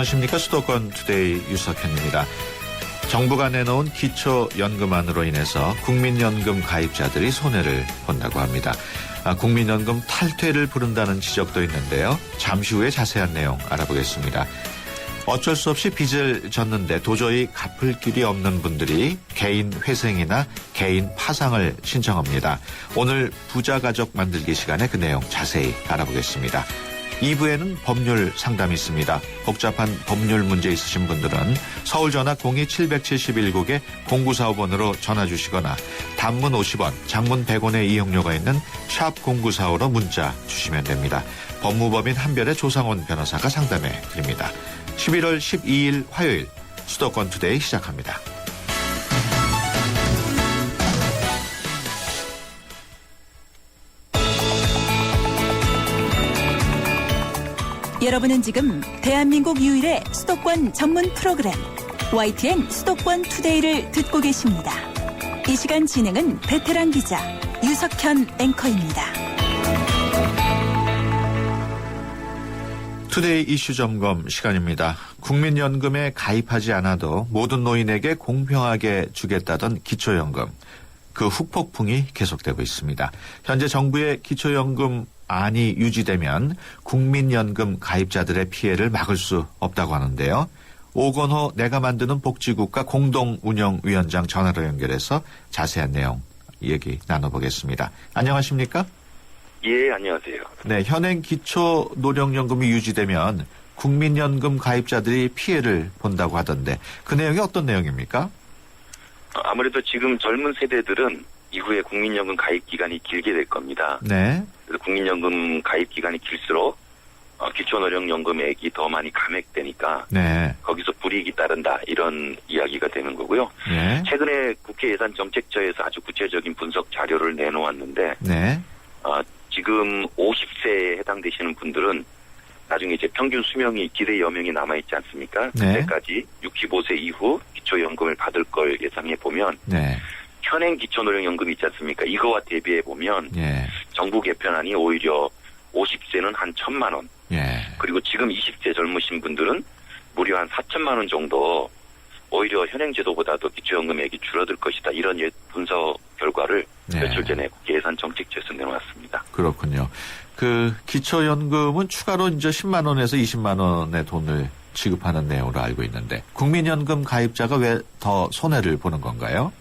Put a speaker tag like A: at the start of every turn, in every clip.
A: 안녕하십니까. 수도권 투데이 유석현입니다. 정부가 내놓은 기초연금안으로 인해서 국민연금 가입자들이 손해를 본다고 합니다. 국민연금 탈퇴를 부른다는 지적도 있는데요. 잠시 후에 자세한 내용 알아보겠습니다. 어쩔 수 없이 빚을 졌는데 도저히 갚을 길이 없는 분들이 개인 회생이나 개인 파상을 신청합니다. 오늘 부자 가족 만들기 시간에 그 내용 자세히 알아보겠습니다. 2부에는 법률 상담이 있습니다. 복잡한 법률 문제 있으신 분들은 서울 전화 02771국에 0945번으로 전화 주시거나 단문 50원, 장문 100원의 이용료가 있는 샵 0945로 문자 주시면 됩니다. 법무법인 한별의 조상원 변호사가 상담해 드립니다. 11월 12일 화요일 수도권 투데이 시작합니다.
B: 여러분은 지금 대한민국 유일의 수도권 전문 프로그램 YTN 수도권 투데이를 듣고 계십니다. 이 시간 진행은 베테랑 기자 유석현 앵커입니다.
A: 투데이 이슈 점검 시간입니다. 국민연금에 가입하지 않아도 모든 노인에게 공평하게 주겠다던 기초연금. 그 후폭풍이 계속되고 있습니다. 현재 정부의 기초연금 안이 유지되면 국민연금 가입자들의 피해를 막을 수 없다고 하는데요. 오건호 내가 만드는 복지국가 공동운영위원장 전화로 연결해서 자세한 내용 얘기 나눠보겠습니다. 안녕하십니까?
C: 예, 안녕하세요.
A: 네, 현행 기초노령연금이 유지되면 국민연금 가입자들이 피해를 본다고 하던데 그 내용이 어떤 내용입니까?
C: 아무래도 지금 젊은 세대들은 이후에 국민연금 가입 기간이 길게 될 겁니다.
A: 네.
C: 그래서 국민연금 가입 기간이 길수록 기초노령연금액이 더 많이 감액되니까
A: 네.
C: 거기서 불이익이 따른다 이런 이야기가 되는 거고요.
A: 네.
C: 최근에 국회 예산정책처에서 아주 구체적인 분석 자료를 내놓았는데
A: 네.
C: 지금 50세에 해당되시는 분들은 나중에 이제 평균 수명이 기대 여명이 남아있지 않습니까?
A: 네.
C: 그때까지 65세 이후 기초연금을 받을 걸 예상해 보면
A: 네.
C: 현행 기초노령연금 있지 않습니까? 이거와 대비해 보면
A: 예.
C: 정부 개편안이 오히려 50세는 한 1,000만 원,
A: 예.
C: 그리고 지금 20세 젊으신 분들은 무려 한 4천만 원 정도 오히려 현행 제도보다도 기초연금액이 줄어들 것이다. 이런 분석 결과를
A: 네.
C: 며칠 전에 국회 예산정책처에서 내놓았습니다.
A: 그렇군요. 그 기초연금은 추가로 이제 10만 원에서 20만 원의 돈을 지급하는 내용으로 알고 있는데 국민연금 가입자가 왜 더 손해를 보는 건가요?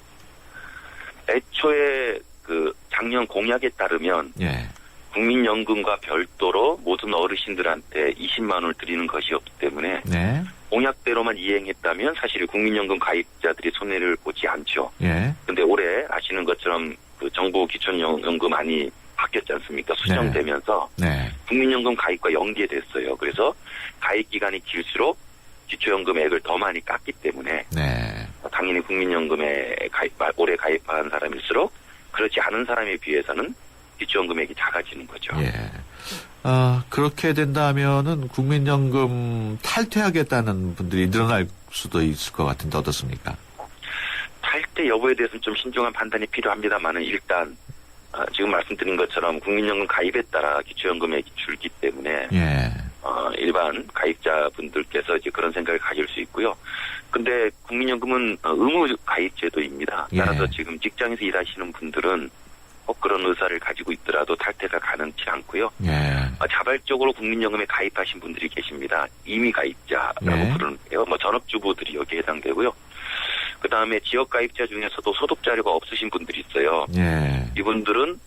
C: 애초에 그 작년 공약에 따르면
A: 예.
C: 국민연금과 별도로 모든 어르신들한테 20만 원을 드리는 것이었기 때문에
A: 네.
C: 공약대로만 이행했다면 사실 국민연금 가입자들이 손해를 보지 않죠.
A: 예.
C: 근데 올해 아시는 것처럼 그 정부 기초연금안이 바뀌었지 않습니까? 수정되면서
A: 네.
C: 국민연금 가입과 연계됐어요. 그래서 가입 기간이 길수록 기초연금액을 더 많이 깎기 때문에
A: 네.
C: 당연히 국민연금에 올해 가입한 사람일수록 그렇지 않은 사람에 비해서는 기초연금액이 작아지는 거죠.
A: 예. 그렇게 된다면은 국민연금 탈퇴하겠다는 분들이 늘어날 수도 있을 것 같은데 어떻습니까?
C: 탈퇴 여부에 대해서는 좀 신중한 판단이 필요합니다만은 일단 지금 말씀드린 것처럼 국민연금 가입에 따라 기초연금액이 줄기 때문에
A: 예.
C: 일반 가입자분들께서 이제 그런 생각을 가질 수 있고요. 근데 국민연금은 의무 가입 제도입니다. 따라서 지금 직장에서 일하시는 분들은 그런 의사를 가지고 있더라도 탈퇴가 가능치 않고요.
A: 예.
C: 자발적으로 국민연금에 가입하신 분들이 계십니다. 임의 가입자라고 부르는데요. 전업주부들이 여기에 해당되고요. 그 다음에 지역 가입자 중에서도 소득 자료가 없으신 분들이 있어요.
A: 예.
C: 이분들은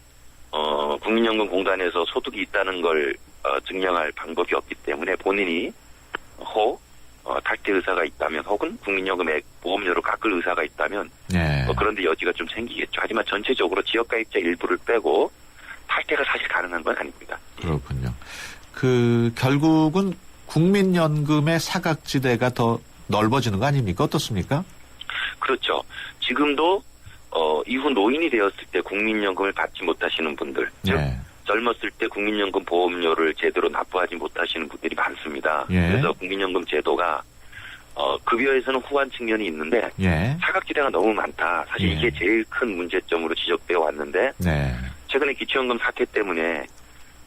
C: 국민연금공단에서 소득이 있다는 걸 증명할 방법이 없기 때문에 본인이 탈퇴 의사가 있다면 혹은 국민연금액 보험료를 깎을 의사가 있다면 그런데 여지가 좀 생기겠죠. 하지만 전체적으로 지역가입자 일부를 빼고 탈퇴가 사실 가능한 건 아닙니다.
A: 그렇군요. 결국은 국민연금의 사각지대가 더 넓어지는 거 아닙니까? 어떻습니까?
C: 그렇죠. 지금도 이후 노인이 되었을 때 국민연금을 받지 못하시는 분들, 즉 젊었을 때 국민연금 보험료를 제대로 납부하지 못하시는 분들이 많습니다. 그래서 국민연금 제도가 급여에서는 후한 측면이 있는데 사각지대가 너무 많다. 사실 이게 제일 큰 문제점으로 지적되어 왔는데 최근에 기초연금 사태 때문에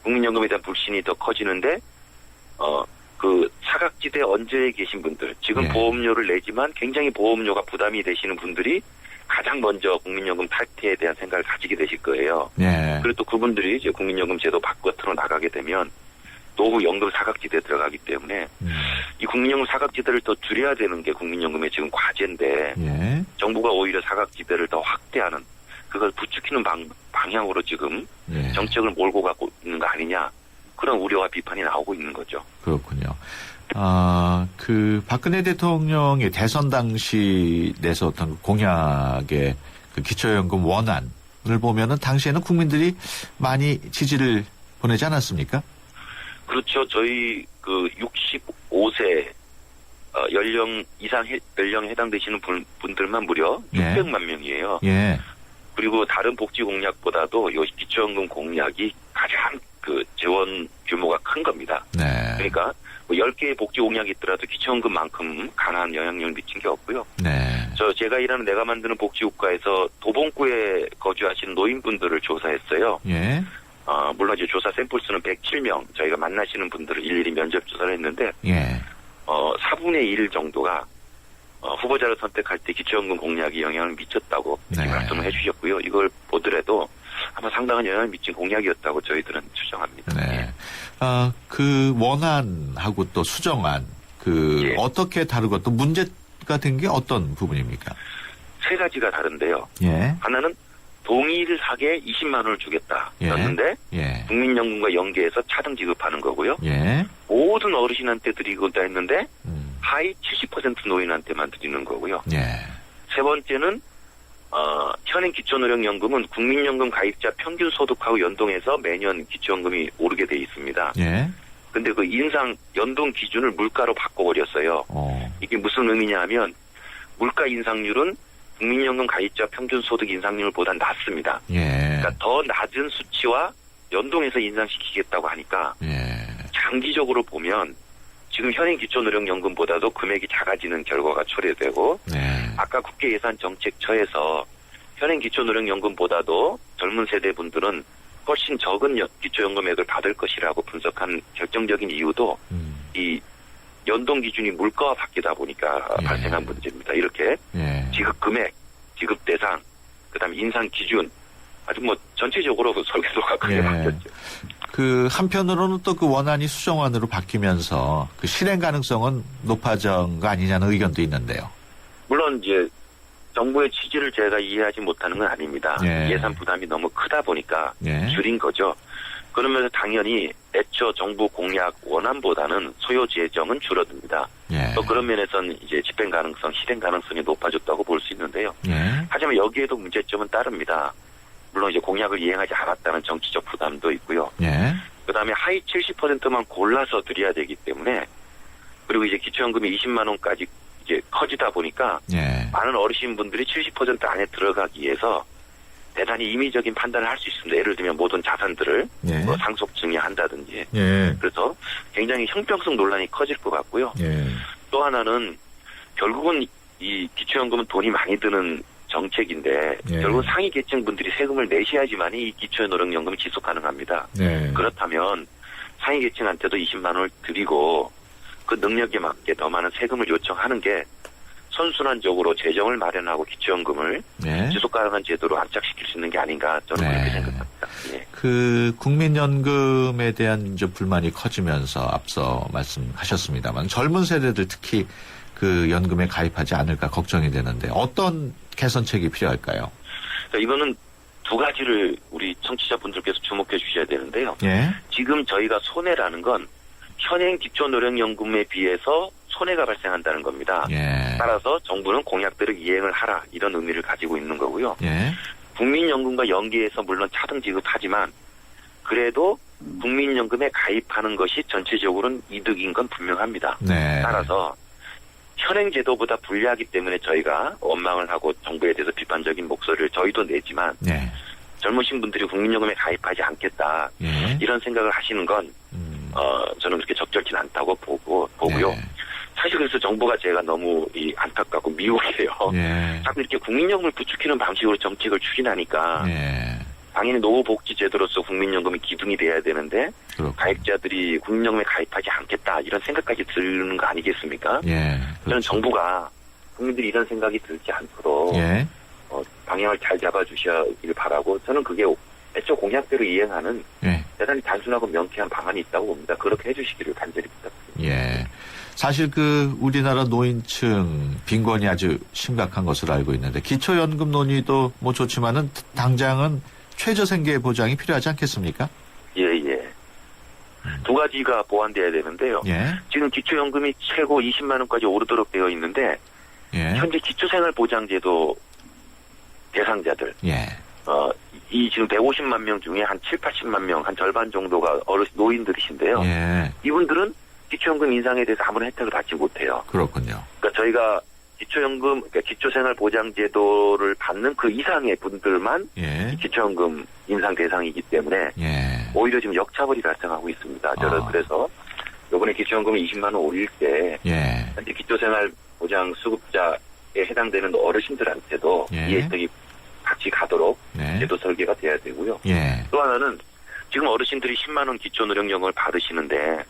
C: 국민연금에 대한 불신이 더 커지는데 그 사각지대 언저리에 계신 분들, 지금
A: 예.
C: 보험료를 내지만 굉장히 보험료가 부담이 되시는 분들이 가장 먼저 국민연금 탈퇴에 대한 생각을 가지게 되실 거예요.
A: 예.
C: 그리고 또 그분들이 이제 국민연금 제도 바깥으로 나가게 되면 노후 연금 사각지대에 들어가기 때문에 이 국민연금 사각지대를 더 줄여야 되는 게 국민연금의 지금 과제인데
A: 예.
C: 정부가 오히려 사각지대를 더 확대하는 그걸 부추기는 방향으로 지금
A: 예.
C: 정책을 몰고 가고 있는 거 아니냐 그런 우려와 비판이 나오고 있는 거죠.
A: 그렇군요. 그 박근혜 대통령의 대선 당시 내서 어떤 공약의 그 기초연금 원안을 보면은 당시에는 국민들이 많이 지지를 보내지 않았습니까?
C: 그렇죠. 저희 그 65세 연령 이상 연령에 해당되시는 분들만 무려
A: 예.
C: 600만 명이에요.
A: 예.
C: 그리고 다른 복지 공약보다도 이 기초연금 공약이 가장 그 재원 규모가 큰 겁니다.
A: 네.
C: 그러니까 뭐 10개의 복지 공약이 있더라도 기초연금만큼 강한 영향력을 미친 게 없고요.
A: 네.
C: 제가 일하는 내가 만드는 복지국가에서 도봉구에 거주하시는 노인분들을 조사했어요.
A: 예.
C: 물론 이제 조사 샘플 수는 107명, 저희가 만나시는 분들을 일일이 면접 조사를 했는데,
A: 예.
C: 4분의 1 정도가, 후보자를 선택할 때 기초연금 공약이 영향을 미쳤다고
A: 네.
C: 말씀을 해주셨고요. 이걸 보더라도 아마 상당한 영향을 미친 공약이었다고 저희들은 추정합니다.
A: 네. 그 원안하고 또 수정안,
C: 예.
A: 어떻게 다르고 또 문제가 된 게 어떤 부분입니까?
C: 세 가지가 다른데요.
A: 예.
C: 하나는 동일하게 20만 원을 주겠다였는데
A: 예.
C: 국민연금과 연계해서 차등 지급하는 거고요.
A: 예.
C: 모든 어르신한테 드리고자 했는데 하위 70% 노인한테만 드리는 거고요.
A: 예.
C: 세 번째는 현행 기초노령연금은 국민연금 가입자 평균 소득하고 연동해서 매년 기초연금이 오르게 돼 있습니다.
A: 예.
C: 근데 그 인상 연동 기준을 물가로 바꿔버렸어요. 이게 무슨 의미냐 하면 물가 인상률은 국민연금 가입자 평균 소득 인상률보다 낮습니다.
A: 예.
C: 그러니까 더 낮은 수치와 연동해서 인상시키겠다고 하니까
A: 예.
C: 장기적으로 보면 지금 현행 기초노령연금보다도 금액이 작아지는 결과가 초래되고
A: 네.
C: 아까 국회예산정책처에서 현행 기초노령연금보다도 젊은 세대분들은 훨씬 적은 기초연금액을 받을 것이라고 분석한 결정적인 이유도 이 연동 기준이 물가와 바뀌다 보니까
A: 예.
C: 발생한 문제입니다. 이렇게
A: 예.
C: 지급 금액, 지급 대상, 그다음에 인상 기준 아주 뭐 전체적으로 설계도가 크게
A: 예.
C: 바뀌었죠.
A: 그 한편으로는 또 그 원안이 수정안으로 바뀌면서 그 실행 가능성은 높아진 거 아니냐는 의견도 있는데요.
C: 물론 이제 정부의 취지를 제가 이해하지 못하는 건 아닙니다.
A: 예.
C: 예산 부담이 너무 크다 보니까
A: 예.
C: 줄인 거죠. 그러면서 당연히 애초 정부 공약 원안보다는 소요 재정은 줄어듭니다.
A: 예.
C: 또 그런 면에서는 이제 집행 가능성, 실행 가능성이 높아졌다고 볼 수 있는데요.
A: 예.
C: 하지만 여기에도 문제점은 따릅니다. 물론 이제 공약을 이행하지 않았다는 정치적 부담도 있고요.
A: 예.
C: 그다음에 하위 70%만 골라서 드려야 되기 때문에 그리고 이제 기초연금이 20만 원까지 이제 커지다 보니까
A: 예.
C: 많은 어르신분들이 70% 안에 들어가기 위해서 대단히 임의적인 판단을 할 수 있습니다. 예를 들면 모든 자산들을
A: 예.
C: 뭐 상속 증여한다든지.
A: 예.
C: 그래서 굉장히 형평성 논란이 커질 것 같고요.
A: 예.
C: 또 하나는 결국은 이 기초연금은 돈이 많이 드는 정책인데
A: 예.
C: 결국 상위 계층 분들이 세금을 내셔야지만 이 기초노령연금이 지속 가능합니다.
A: 네.
C: 그렇다면 상위 계층한테도 20만 원을 드리고 그 능력에 맞게 더 많은 세금을 요청하는 게 선순환적으로 재정을 마련하고 기초연금을
A: 예.
C: 지속 가능한 제도로 안착시킬 수 있는 게 아닌가 저는
A: 네.
C: 그렇게 생각합니다. 예.
A: 그 국민연금에 대한 이제 불만이 커지면서 앞서 말씀하셨습니다만 젊은 세대들 특히 그 연금에 가입하지 않을까 걱정이 되는데 어떤 개선책이 필요할까요?
C: 그러니까 이거는 두 가지를 우리 청취자분들께서 주목해 주셔야 되는데요.
A: 예.
C: 지금 저희가 손해라는 건 현행 기초노령연금에 비해서 손해가 발생한다는 겁니다.
A: 예.
C: 따라서 정부는 공약대로 이행을 하라 이런 의미를 가지고 있는 거고요.
A: 예.
C: 국민연금과 연계해서 물론 차등 지급하지만 그래도 국민연금에 가입하는 것이 전체적으로는 이득인 건 분명합니다.
A: 네.
C: 따라서 현행 제도보다 불리하기 때문에 저희가 원망을 하고 정부에 대해서 비판적인 목소리를 저희도 내지만
A: 예.
C: 젊으신 분들이 국민연금에 가입하지 않겠다
A: 예.
C: 이런 생각을 하시는 건 저는 그렇게 적절치 않다고 보고요.
A: 네.
C: 사실 그래서 정부가 제가 너무 안타깝고 미워해요.
A: 예.
C: 자꾸 이렇게 국민연금을 부추기는 방식으로 정책을 추진하니까
A: 예.
C: 당연히 노후복지제도로서 국민연금이 기둥이 돼야 되는데
A: 그렇군요.
C: 가입자들이 국민연금에 가입하지 않겠다 이런 생각까지 드는 거 아니겠습니까?
A: 예.
C: 저는
A: 그렇죠.
C: 정부가 국민들이 이런 생각이 들지 않도록
A: 예.
C: 방향을 잘 잡아주시길 바라고 저는 그게 애초 공약대로 이행하는
A: 예.
C: 대단히 단순하고 명쾌한 방안이 있다고 봅니다. 그렇게 해주시기를 간절히 부탁드립니다.
A: 예. 사실 우리나라 노인층 빈곤이 아주 심각한 것으로 알고 있는데 기초연금 논의도 뭐 좋지만은 당장은 최저생계 보장이 필요하지 않겠습니까?
C: 예. 두 가지가 보완돼야 되는데요.
A: 예.
C: 지금 기초연금이 최고 20만 원까지 오르도록 되어 있는데
A: 예.
C: 현재 기초생활보장제도 대상자들
A: 예.
C: 이 지금 150만 명 중에 한 7, 80만 명, 한 절반 정도가 노인들이신데요.
A: 예.
C: 이분들은 기초연금 인상에 대해서 아무런 혜택을 받지 못해요.
A: 그렇군요.
C: 그러니까 저희가 그러니까 기초생활보장제도를 받는 그 이상의 분들만
A: 예.
C: 기초연금 인상 대상이기 때문에
A: 예.
C: 오히려 지금 역차별이 발생하고 있습니다. 저는 그래서 이번에 기초연금 20만 원 올릴 때
A: 예.
C: 현재 기초생활보장 수급자에 해당되는 어르신들한테도
A: 예.
C: 이 혜택이 같이 가도록
A: 네.
C: 제도 설계가 돼야 되고요.
A: 예.
C: 또 하나는 지금 어르신들이 10만 원 기초노령연금을 받으시는데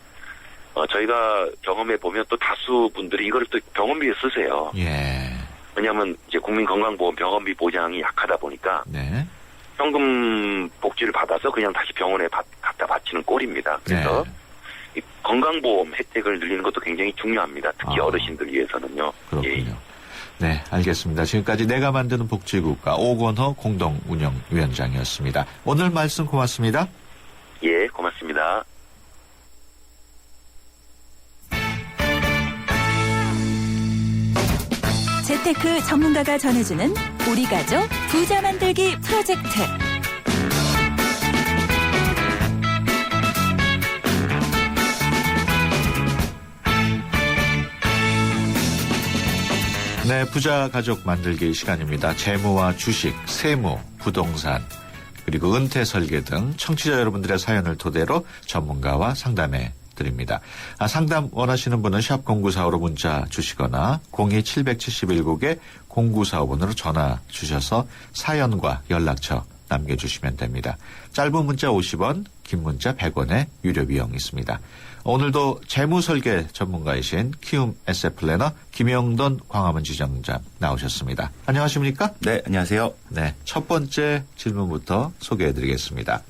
C: 저희가 경험해 보면 또 다수 분들이 이걸 또 병원비에 쓰세요.
A: 예.
C: 왜냐하면 이제 국민건강보험 병원비 보장이 약하다 보니까
A: 네.
C: 현금 복지를 받아서 그냥 다시 병원에 갖다 바치는 꼴입니다. 그래서 이 건강보험 혜택을 늘리는 것도 굉장히 중요합니다. 특히 어르신들 위해서는요.
A: 그렇군요.
C: 예.
A: 네, 알겠습니다. 지금까지 내가 만드는 복지국가 오건호 공동운영위원장이었습니다. 오늘 말씀 고맙습니다.
C: 예, 고맙습니다.
B: 재테크 전문가가 전해주는 우리 가족 부자 만들기 프로젝트.
A: 네, 부자 가족 만들기 시간입니다. 재무와 주식, 세무, 부동산, 그리고 은퇴 설계 등 청취자 여러분들의 사연을 토대로 전문가와 상담해 드립니다. 상담 원하시는 분은 샵 0945로 문자 주시거나 02771국에 0945번으로 전화 주셔서 사연과 연락처 남겨주시면 됩니다. 짧은 문자 50원, 긴 문자 100원의 유료 비용이 있습니다. 오늘도 재무설계 전문가이신 키움 에셋플래너 김영돈 광화문 지점장 나오셨습니다. 안녕하십니까?
D: 네, 안녕하세요.
A: 네, 첫 번째 질문부터 소개해드리겠습니다.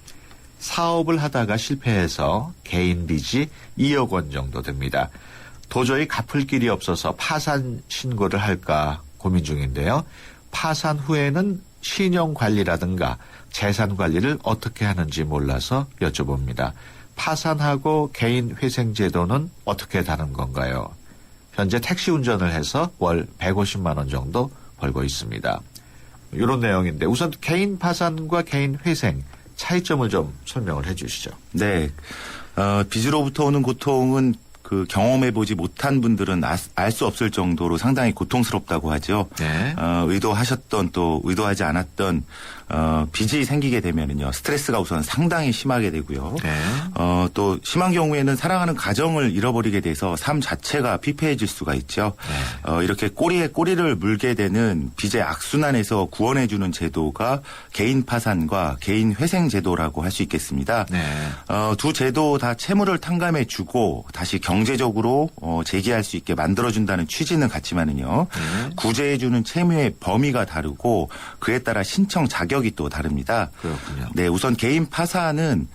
A: 사업을 하다가 실패해서 개인 빚이 2억 원 정도 됩니다. 도저히 갚을 길이 없어서 파산 신고를 할까 고민 중인데요. 파산 후에는 신용관리라든가 재산관리를 어떻게 하는지 몰라서 여쭤봅니다. 파산하고 개인 회생제도는 어떻게 다른 건가요? 현재 택시 운전을 해서 월 150만 원 정도 벌고 있습니다. 이런 내용인데 우선 개인 파산과 개인 회생 차이점을 좀 설명을 해 주시죠.
D: 네. 빚으로부터 오는 고통은 경험해보지 못한 분들은 알 수 없을 정도로 상당히 고통스럽다고 하죠.
A: 네.
D: 의도하셨던 또 의도하지 않았던 빚이 생기게 되면은요 스트레스가 우선 상당히 심하게 되고요.
A: 네.
D: 또 심한 경우에는 사랑하는 가정을 잃어버리게 돼서 삶 자체가 피폐해질 수가 있죠.
A: 네.
D: 이렇게 꼬리에 꼬리를 물게 되는 빚의 악순환에서 구원해주는 제도가 개인 파산과 개인 회생 제도라고 할 수 있겠습니다.
A: 네.
D: 두 제도 다 채무를 탕감해주고 다시 경제적으로 재기할 수 있게 만들어준다는 취지는 같지만은요. 구제해주는 채무의 범위가 다르고 그에 따라 신청 자격이 또 다릅니다.
A: 그렇군요.
D: 네, 우선 개인 파산은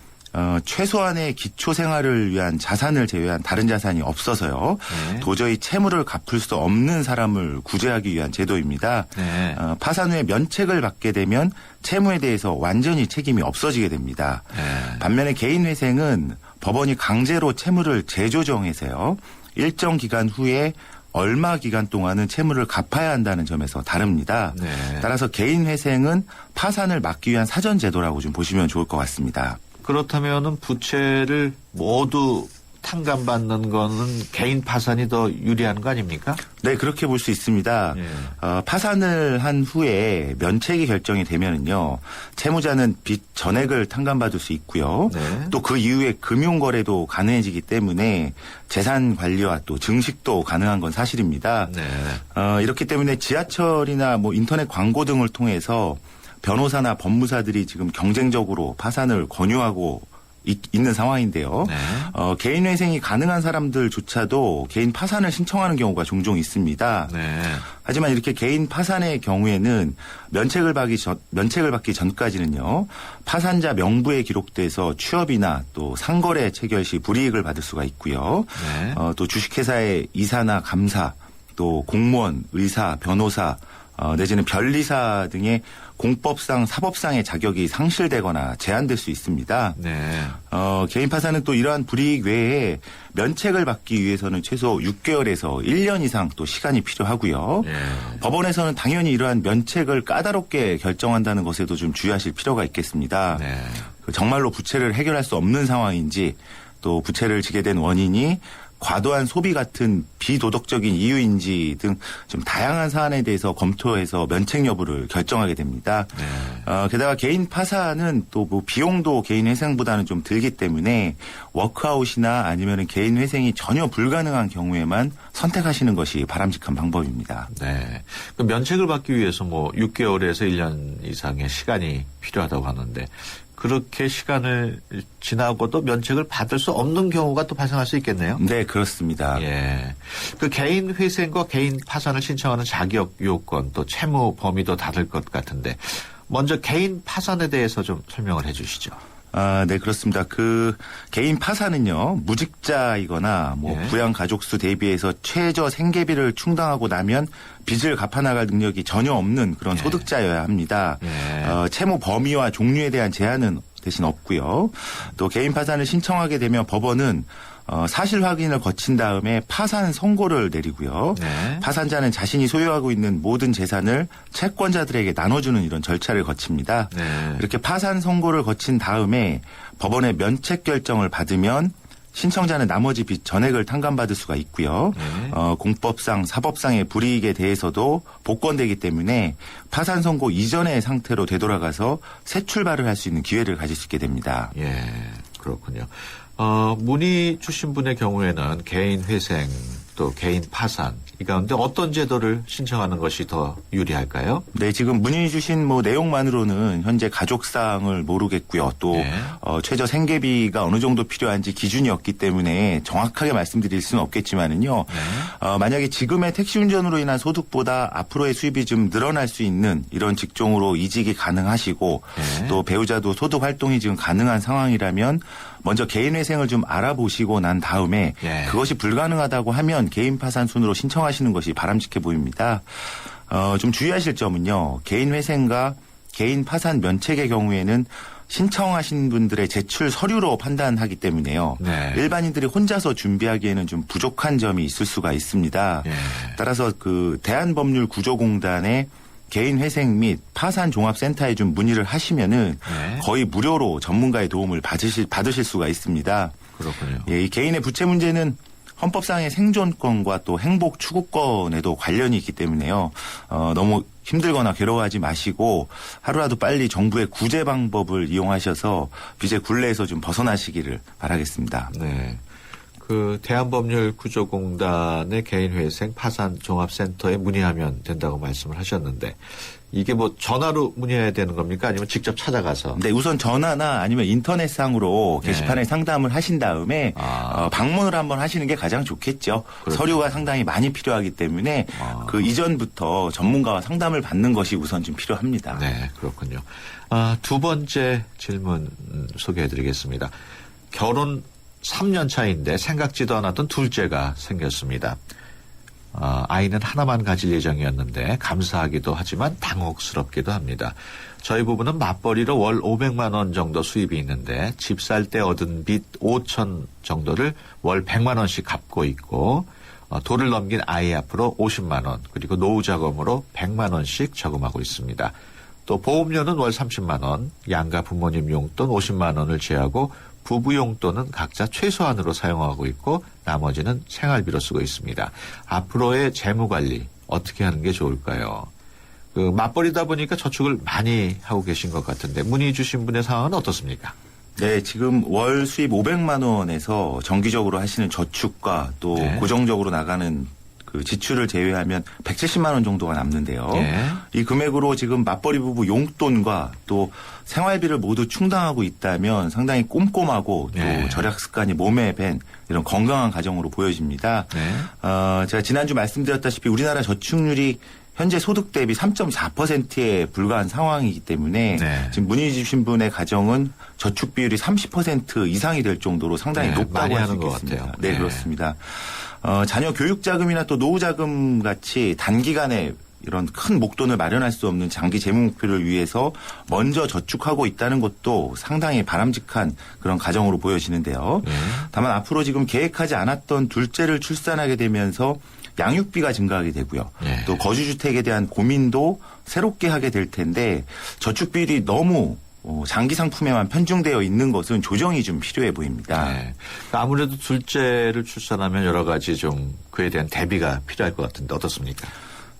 D: 최소한의 기초 생활을 위한 자산을 제외한 다른 자산이 없어서요.
A: 네.
D: 도저히 채무를 갚을 수 없는 사람을 구제하기 위한 제도입니다.
A: 네.
D: 파산 후에 면책을 받게 되면 채무에 대해서 완전히 책임이 없어지게 됩니다.
A: 네.
D: 반면에 개인 회생은 법원이 강제로 채무를 재조정해서요. 일정 기간 후에 얼마 기간 동안은 채무를 갚아야 한다는 점에서 다릅니다.
A: 네.
D: 따라서 개인 회생은 파산을 막기 위한 사전 제도라고 좀 보시면 좋을 것 같습니다.
A: 그렇다면은 부채를 모두 탕감받는 거는 개인 파산이 더 유리한 거 아닙니까?
D: 네, 그렇게 볼 수 있습니다.
A: 예.
D: 파산을 한 후에 면책이 결정이 되면은요, 채무자는 빚 전액을 탕감받을 수 있고요.
A: 네.
D: 또 그 이후에 금융거래도 가능해지기 때문에 재산 관리와 또 증식도 가능한 건 사실입니다.
A: 네.
D: 이렇기 때문에 지하철이나 인터넷 광고 등을 통해서 변호사나 법무사들이 지금 경쟁적으로 파산을 권유하고 있는 상황인데요.
A: 네.
D: 개인 회생이 가능한 사람들조차도 개인 파산을 신청하는 경우가 종종 있습니다.
A: 네.
D: 하지만 이렇게 개인 파산의 경우에는 면책을 받기 전까지는요. 파산자 명부에 기록돼서 취업이나 또 상거래 체결 시 불이익을 받을 수가 있고요.
A: 네.
D: 또 주식회사의 이사나 감사, 또 공무원, 의사, 변호사, 내지는 변리사 등의 공법상, 사법상의 자격이 상실되거나 제한될 수 있습니다.
A: 네.
D: 개인 파산은 또 이러한 불이익 외에 면책을 받기 위해서는 최소 6개월에서 1년 이상 또 시간이 필요하고요.
A: 네.
D: 법원에서는 당연히 이러한 면책을 까다롭게 결정한다는 것에도 좀 주의하실 필요가 있겠습니다.
A: 네.
D: 정말로 부채를 해결할 수 없는 상황인지 또 부채를 지게 된 원인이 과도한 소비 같은 비도덕적인 이유인지 등 좀 다양한 사안에 대해서 검토해서 면책 여부를 결정하게 됩니다.
A: 네.
D: 게다가 개인 파산은 또 뭐 비용도 개인 회생보다는 좀 들기 때문에 워크아웃이나 아니면 개인 회생이 전혀 불가능한 경우에만 선택하시는 것이 바람직한 방법입니다.
A: 네. 그 면책을 받기 위해서 뭐 6개월에서 1년 이상의 시간이 필요하다고 하는데 그렇게 시간을 지나고도 면책을 받을 수 없는 경우가 또 발생할 수 있겠네요.
D: 네, 그렇습니다.
A: 예. 그 개인 회생과 개인 파산을 신청하는 자격 요건 또 채무 범위도 다를 것 같은데 먼저 개인 파산에 대해서 좀 설명을 해 주시죠.
D: 네, 그렇습니다. 그 개인 파산은요, 무직자이거나 뭐
A: 예.
D: 부양 가족 수 대비해서 최저 생계비를 충당하고 나면 빚을 갚아나갈 능력이 전혀 없는 그런
A: 예.
D: 소득자여야 합니다.
A: 예.
D: 채무 범위와 종류에 대한 제한은 대신 없고요. 또 개인 파산을 신청하게 되면 법원은 사실 확인을 거친 다음에 파산 선고를 내리고요.
A: 네.
D: 파산자는 자신이 소유하고 있는 모든 재산을 채권자들에게 나눠주는 이런 절차를 거칩니다.
A: 네.
D: 이렇게 파산 선고를 거친 다음에 법원의 면책 결정을 받으면 신청자는 나머지 빚 전액을 탕감받을 수가 있고요.
A: 네.
D: 공법상, 사법상의 불이익에 대해서도 복권되기 때문에 파산 선고 이전의 상태로 되돌아가서 새 출발을 할 수 있는 기회를 가질 수 있게 됩니다.
A: 예. 그렇군요. 문의 주신 분의 경우에는 개인 회생 또 개인 파산 이 가운데 어떤 제도를 신청하는 것이 더 유리할까요?
D: 네, 지금 문의 주신 뭐 내용만으로는 현재 가족사항을 모르겠고요. 또
A: 네.
D: 최저 생계비가 어느 정도 필요한지 기준이 없기 때문에 정확하게 말씀드릴 수는 없겠지만은요.
A: 네.
D: 만약에 지금의 택시 운전으로 인한 소득보다 앞으로의 수입이 좀 늘어날 수 있는 이런 직종으로 이직이 가능하시고
A: 네.
D: 또 배우자도 소득 활동이 지금 가능한 상황이라면 먼저 개인 회생을 좀 알아보시고 난 다음에
A: 예.
D: 그것이 불가능하다고 하면 개인 파산 순으로 신청하시는 것이 바람직해 보입니다. 좀 주의하실 점은요. 개인 회생과 개인 파산 면책의 경우에는 신청하신 분들의 제출 서류로 판단하기 때문에요.
A: 네.
D: 일반인들이 혼자서 준비하기에는 좀 부족한 점이 있을 수가 있습니다.
A: 예.
D: 따라서 그 대한법률구조공단의 개인 회생 및 파산 종합센터에 좀 문의를 하시면은
A: 네.
D: 거의 무료로 전문가의 도움을 받으실 수가 있습니다.
A: 그렇군요.
D: 예, 이 개인의 부채 문제는 헌법상의 생존권과 또 행복 추구권에도 관련이 있기 때문에요. 너무 힘들거나 괴로워하지 마시고 하루라도 빨리 정부의 구제 방법을 이용하셔서 빚의 굴레에서 좀 벗어나시기를 바라겠습니다.
A: 네. 그 대한법률구조공단의 개인회생 파산 종합센터에 문의하면 된다고 말씀을 하셨는데 이게 뭐 전화로 문의해야 되는 겁니까? 아니면 직접 찾아가서?
D: 네, 우선 전화나 아니면 인터넷상으로 게시판에 상담을 하신 다음에 방문을 한번 하시는 게 가장 좋겠죠.
A: 그렇죠.
D: 서류가 상당히 많이 필요하기 때문에 그 이전부터 전문가와 상담을 받는 것이 우선 좀 필요합니다.
A: 네, 그렇군요. 두 번째 질문 소개해드리겠습니다. 결혼 3년 차인데 생각지도 않았던 둘째가 생겼습니다. 아이는 하나만 가질 예정이었는데 감사하기도 하지만 당혹스럽기도 합니다. 저희 부부는 맞벌이로 월 500만 원 정도 수입이 있는데 집 살 때 얻은 빚 5천 정도를 월 100만 원씩 갚고 있고 돌을 넘긴 아이 앞으로 50만 원 그리고 노후 자금으로 100만 원씩 저금하고 있습니다. 또 보험료는 월 30만 원, 양가 부모님 용돈 50만 원을 제하고 부부 용돈은 각자 최소한으로 사용하고 있고 나머지는 생활비로 쓰고 있습니다. 앞으로의 재무관리 어떻게 하는 게 좋을까요? 맞벌이다 보니까 저축을 많이 하고 계신 것 같은데 문의 주신 분의 상황은 어떻습니까?
D: 네, 지금 월 수입 500만 원에서 정기적으로 하시는 저축과 또
A: 네.
D: 고정적으로 나가는 그 지출을 제외하면 170만 원 정도가 남는데요.
A: 예.
D: 이 금액으로 지금 맞벌이 부부 용돈과 또 생활비를 모두 충당하고 있다면 상당히 꼼꼼하고 또
A: 예.
D: 절약 습관이 몸에 밴 이런 건강한 가정으로 보여집니다.
A: 네.
D: 제가 지난주 말씀드렸다시피 우리나라 저축률이 현재 소득 대비 3.4%에 불과한 상황이기 때문에
A: 네.
D: 지금 문의 주신 분의 가정은 저축 비율이 30% 이상이 될 정도로 상당히
A: 네,
D: 높다고
A: 많이
D: 할 수
A: 하는 것
D: 있겠습니다.
A: 같아요.
D: 네,
A: 네.
D: 그렇습니다. 자녀 교육 자금이나 또 노후 자금 같이 단기간에 이런 큰 목돈을 마련할 수 없는 장기 재무 목표를 위해서 먼저 저축하고 있다는 것도 상당히 바람직한 그런 가정으로 보여지는데요.
A: 네.
D: 다만 앞으로 지금 계획하지 않았던 둘째를 출산하게 되면서 양육비가 증가하게 되고요.
A: 예.
D: 또 거주주택에 대한 고민도 새롭게 하게 될 텐데 저축 비율이 너무 장기 상품에만 편중되어 있는 것은 조정이 좀 필요해 보입니다.
A: 네. 아무래도 둘째를 출산하면 여러 가지 좀 그에 대한 대비가 필요할 것 같은데 어떻습니까?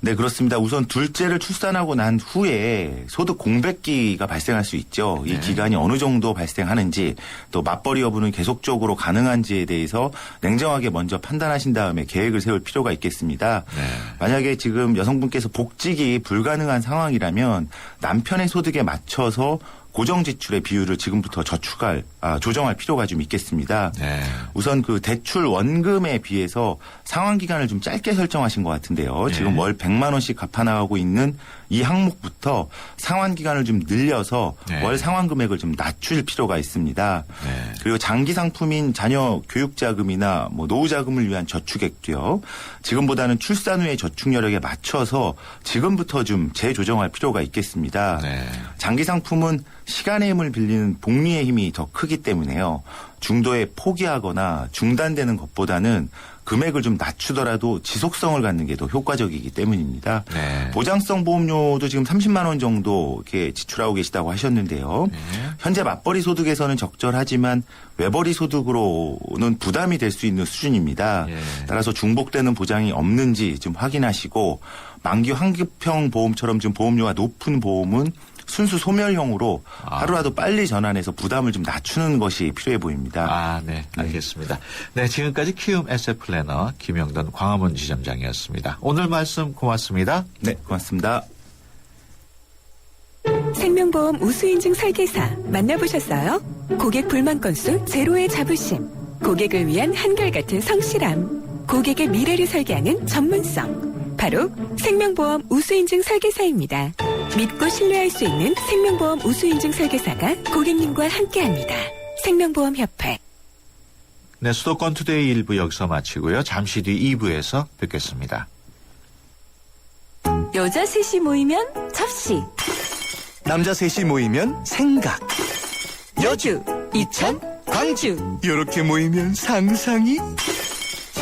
D: 네, 그렇습니다. 우선 둘째를 출산하고 난 후에 소득 공백기가 발생할 수 있죠. 이
A: 네.
D: 기간이 어느 정도 발생하는지 또 맞벌이 여부는 계속적으로 가능한지에 대해서 냉정하게 먼저 판단하신 다음에 계획을 세울 필요가 있겠습니다.
A: 네.
D: 만약에 지금 여성분께서 복직이 불가능한 상황이라면 남편의 소득에 맞춰서 고정 지출의 비율을 지금부터 조정할 필요가 좀 있겠습니다.
A: 네.
D: 우선 그 대출 원금에 비해서 상환 기간을 좀 짧게 설정하신 것 같은데요.
A: 네.
D: 지금 월 100만 원씩 갚아나가고 있는 이 항목부터 상환 기간을 좀 늘려서
A: 네.
D: 월 상환 금액을 좀 낮출 필요가 있습니다.
A: 네.
D: 그리고 장기 상품인 자녀 교육 자금이나 뭐 노후 자금을 위한 저축액도요. 지금보다는 출산 후의 저축 여력에 맞춰서 지금부터 좀 재조정할 필요가 있겠습니다.
A: 네.
D: 장기 상품은 시간의 힘을 빌리는 복리의 힘이 더 크기 때문에요. 중도에 포기하거나 중단되는 것보다는 금액을 좀 낮추더라도 지속성을 갖는 게 더 효과적이기 때문입니다.
A: 네.
D: 보장성 보험료도 지금 30만 원 정도 이렇게 지출하고 계시다고 하셨는데요.
A: 네.
D: 현재 맞벌이 소득에서는 적절하지만 외벌이 소득으로는 부담이 될 수 있는 수준입니다.
A: 예.
D: 따라서 중복되는 보장이 없는지 좀 확인하시고 만기 환급형 보험처럼 좀 보험료가 높은 보험은 순수 소멸형으로 하루라도 빨리 전환해서 부담을 좀 낮추는 것이 필요해 보입니다.
A: 아, 네. 알겠습니다. 네. 지금까지 키움 에셋 플래너 김영돈 광화문 지점장이었습니다. 오늘 말씀 고맙습니다.
D: 네, 고맙습니다.
B: 생명보험 우수인증 설계사 만나보셨어요? 고객 불만 건수 제로의 자부심, 고객을 위한 한결같은 성실함, 고객의 미래를 설계하는 전문성, 바로 생명보험 우수인증 설계사입니다. 믿고 신뢰할 수 있는 생명보험 우수인증 설계사가 고객님과 함께합니다. 생명보험협회.
A: 네. 수도권 투데이 1부 여기서 마치고요. 잠시 뒤 2부에서 뵙겠습니다.
B: 여자 셋이 모이면 접시,
E: 남자 셋이 모이면 생각,
B: 여주, 이천, 광주,
E: 이렇게 모이면 상상이.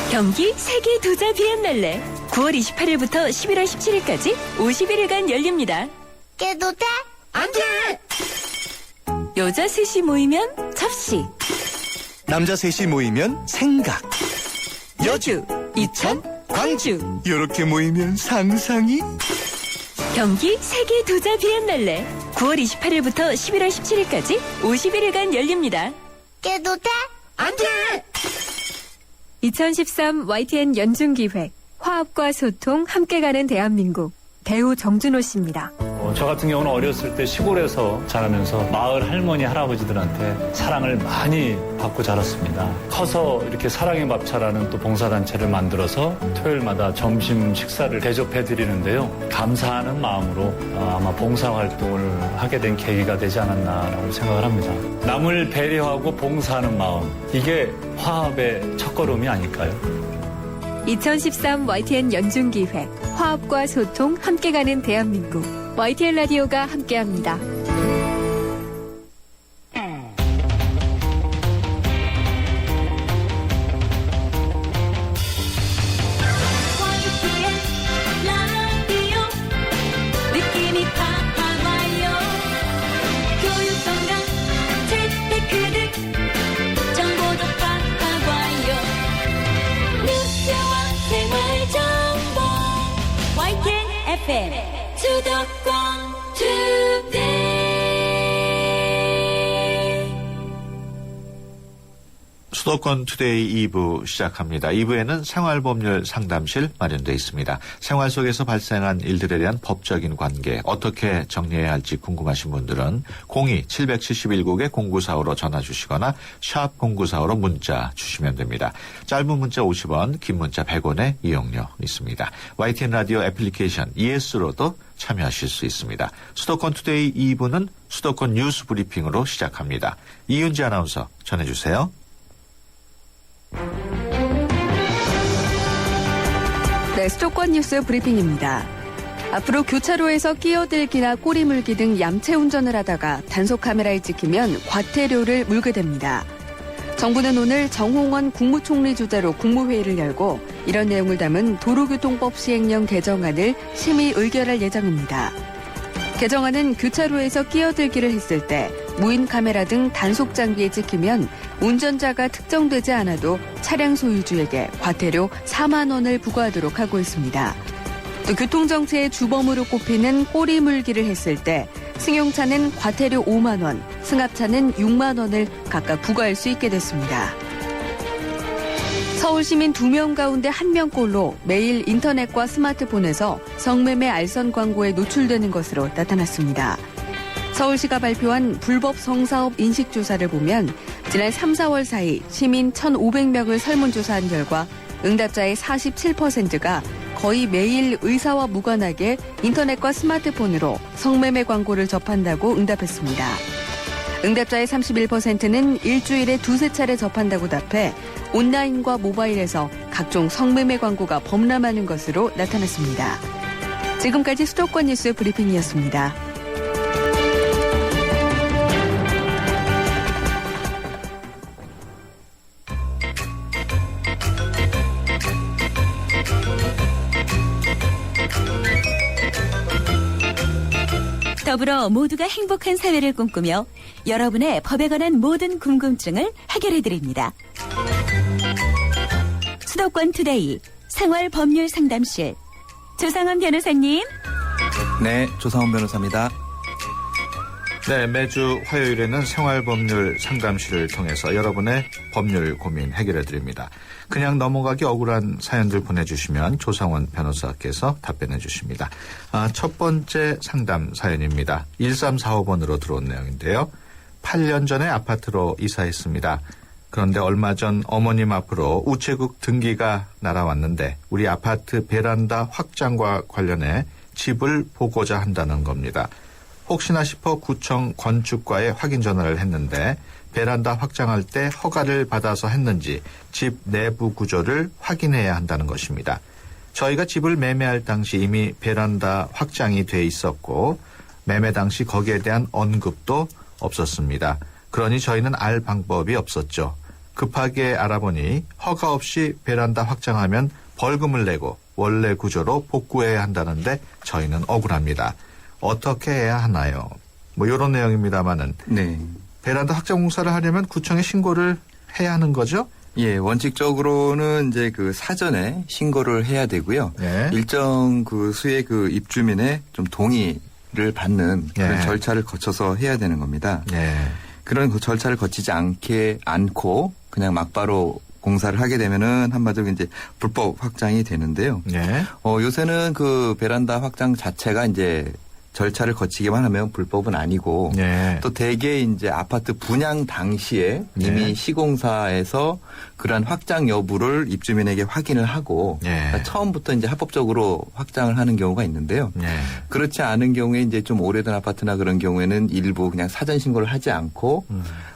B: 경기 세계 도자 비엔날레 9월 28일부터 11월 17일까지 51일간 열립니다.
F: 깨도 돼? 안 돼!
B: 여자 셋이 모이면 접시,
E: 남자 셋이 모이면 생각,
B: 여주, 이천, 광주,
E: 이렇게 모이면 상상이.
B: 경기 세계 도자 비엔날레 9월 28일부터 11월 17일까지 51일간 열립니다.
F: 깨도 돼? 안 돼!
G: 2013 YTN 연중기획 화합과 소통 함께 가는 대한민국 배우 정준호 씨입니다.
H: 저 같은 경우는 어렸을 때 시골에서 자라면서 마을 할머니 할아버지들한테 사랑을 많이 받고 자랐습니다. 커서 이렇게 사랑의 밥차라는 또 봉사단체를 만들어서 토요일마다 점심 식사를 대접해 드리는데요. 감사하는 마음으로 아마 봉사활동을 하게 된 계기가 되지 않았나라고 생각을 합니다. 남을 배려하고 봉사하는 마음, 이게 화합의 첫걸음이 아닐까요?
G: 2013 YTN 연중기획 화합과 소통 함께 가는 대한민국 YTN 라디오가 함께합니다.
F: 느낌이 팍팍 와요. 교육 건강 재테크득 정보도 팍팍 와요. 뉴스와 생활 정보 YTN FM 수도권 투데이.
A: 수도권 투데이 2부 시작합니다. 2부에는 생활법률 상담실 마련되어 있습니다. 생활 속에서 발생한 일들에 대한 법적인 관계 어떻게 정리해야 할지 궁금하신 분들은 02-771국에 0945로 전화 주시거나 샵 0945로 문자 주시면 됩니다. 짧은 문자 50원, 긴 문자 100원의 이용료 있습니다. YTN 라디오 애플리케이션 ES로도 참여하실 수 있습니다. 수도권 투데이 2부는 수도권 뉴스 브리핑으로 시작합니다. 이윤지 아나운서 전해주세요.
B: 네, 수도권 뉴스 브리핑입니다. 앞으로 교차로에서 끼어들기나 꼬리 물기 등 얌체 운전을 하다가 단속 카메라에 찍히면 과태료를 물게 됩니다. 정부는 오늘 정홍원 국무총리 주재로 국무회의를 열고 이런 내용을 담은 도로교통법 시행령 개정안을 심의 의결할 예정입니다. 개정안은 교차로에서 끼어들기를 했을 때 무인 카메라 등 단속 장비에 찍히면 운전자가 특정되지 않아도 차량 소유주에게 과태료 4만 원을 부과하도록 하고 있습니다. 또 교통정체의 주범으로 꼽히는 꼬리 물기를 했을 때 승용차는 과태료 5만 원, 승합차는 6만 원을 각각 부과할 수 있게 됐습니다. 서울 시민 2명 가운데 1명꼴로 매일 인터넷과 스마트폰에서 성매매 알선 광고에 노출되는 것으로 나타났습니다. 서울시가 발표한 불법 성사업 인식조사를 보면 지난 3, 4월 사이 시민 1,500명을 설문조사한 결과 응답자의 47%가 거의 매일 의사와 무관하게 인터넷과 스마트폰으로 성매매 광고를 접한다고 응답했습니다. 응답자의 31%는 일주일에 2-3차례 접한다고 답해 온라인과 모바일에서 각종 성매매 광고가 범람하는 것으로 나타났습니다. 지금까지 수도권 뉴스 브리핑이었습니다.
I: 더불어 모두가 행복한 사회를 꿈꾸며 여러분의 법에 관한 모든 궁금증을 해결해드립니다. 수도권 투데이 생활법률 상담실 조상원 변호사님.
J: 네, 조상원 변호사입니다.
A: 네, 매주 화요일에는 생활법률 상담실을 통해서 여러분의 법률 고민 해결해드립니다. 그냥 넘어가기 억울한 사연들 보내주시면 조상원 변호사께서 답변해 주십니다. 첫 번째 상담 사연입니다. 1345번으로 들어온 내용인데요. 8년 전에 아파트로 이사했습니다. 그런데 얼마 전 어머님 앞으로 우체국 등기가 날아왔는데 우리 아파트 베란다 확장과 관련해 집을 보고자 한다는 겁니다. 혹시나 싶어 구청 건축과에 확인 전화를 했는데 베란다 확장할 때 허가를 받아서 했는지 집 내부 구조를 확인해야 한다는 것입니다. 저희가 집을 매매할 당시 이미 베란다 확장이 돼 있었고 매매 당시 거기에 대한 언급도 없었습니다. 그러니 저희는 알 방법이 없었죠. 급하게 알아보니 허가 없이 베란다 확장하면 벌금을 내고 원래 구조로 복구해야 한다는데 저희는 억울합니다. 어떻게 해야 하나요? 뭐 이런 내용입니다만은
J: 네.
A: 베란다 확장 공사를 하려면 구청에 신고를 해야 하는 거죠?
J: 예, 원칙적으로는 이제 그 사전에 신고를 해야 되고요.
A: 네.
J: 일정 그 수의 그 입주민의 좀 동의를 받는 그런
A: 네.
J: 절차를 거쳐서 해야 되는 겁니다.
A: 네.
J: 그런 그 절차를 거치지 않고 그냥 막바로 공사를 하게 되면은 한마디로 이제 불법 확장이 되는데요.
A: 네.
J: 요새는 그 베란다 확장 자체가 이제 절차를 거치기만 하면 불법은 아니고
A: 네.
J: 또 대개 이제 아파트 분양 당시에 이미
A: 네.
J: 시공사에서 그러한 확장 여부를 입주민에게 확인을 하고
A: 네.
J: 그러니까 처음부터 이제 합법적으로 확장을 하는 경우가 있는데요.
A: 네.
J: 그렇지 않은 경우에 이제 좀 오래된 아파트나 그런 경우에는 일부 그냥 사전 신고를 하지 않고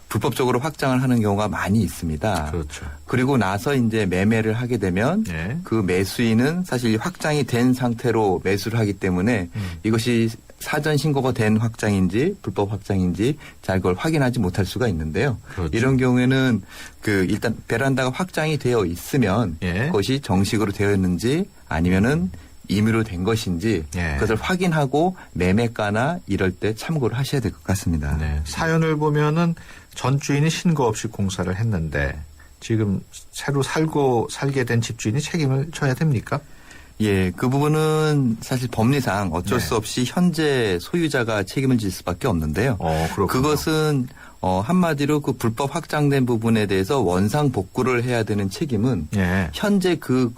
J: 불법적으로 확장을 하는 경우가 많이 있습니다.
A: 그렇죠.
J: 그리고 나서 이제 매매를 하게 되면
A: 네.
J: 그 매수인은 사실 확장이 된 상태로 매수를 하기 때문에 이것이 사전 신고가 된 확장인지 불법 확장인지 잘 그걸 확인하지 못할 수가 있는데요.
A: 그렇죠.
J: 이런 경우에는 그 일단 베란다가 확장이 되어 있으면
A: 예.
J: 그것이 정식으로 되어 있는지 아니면은 임의로 된 것인지
A: 예.
J: 그것을 확인하고 매매가나 이럴 때 참고를 하셔야 될 것 같습니다.
A: 네. 사연을 보면은 전 주인이 신고 없이 공사를 했는데 지금 새로 살게 된 집주인이 책임을 져야 됩니까?
J: 예, 그 부분은 사실 법리상 어쩔
A: 네.
J: 수 없이 현재 소유자가 책임을 질 수밖에 없는데요.
A: 그렇군요.
J: 그것은 한마디로 그 불법 확장된 부분에 대해서 원상 복구를 해야 되는 책임은
A: 예.
J: 현재 그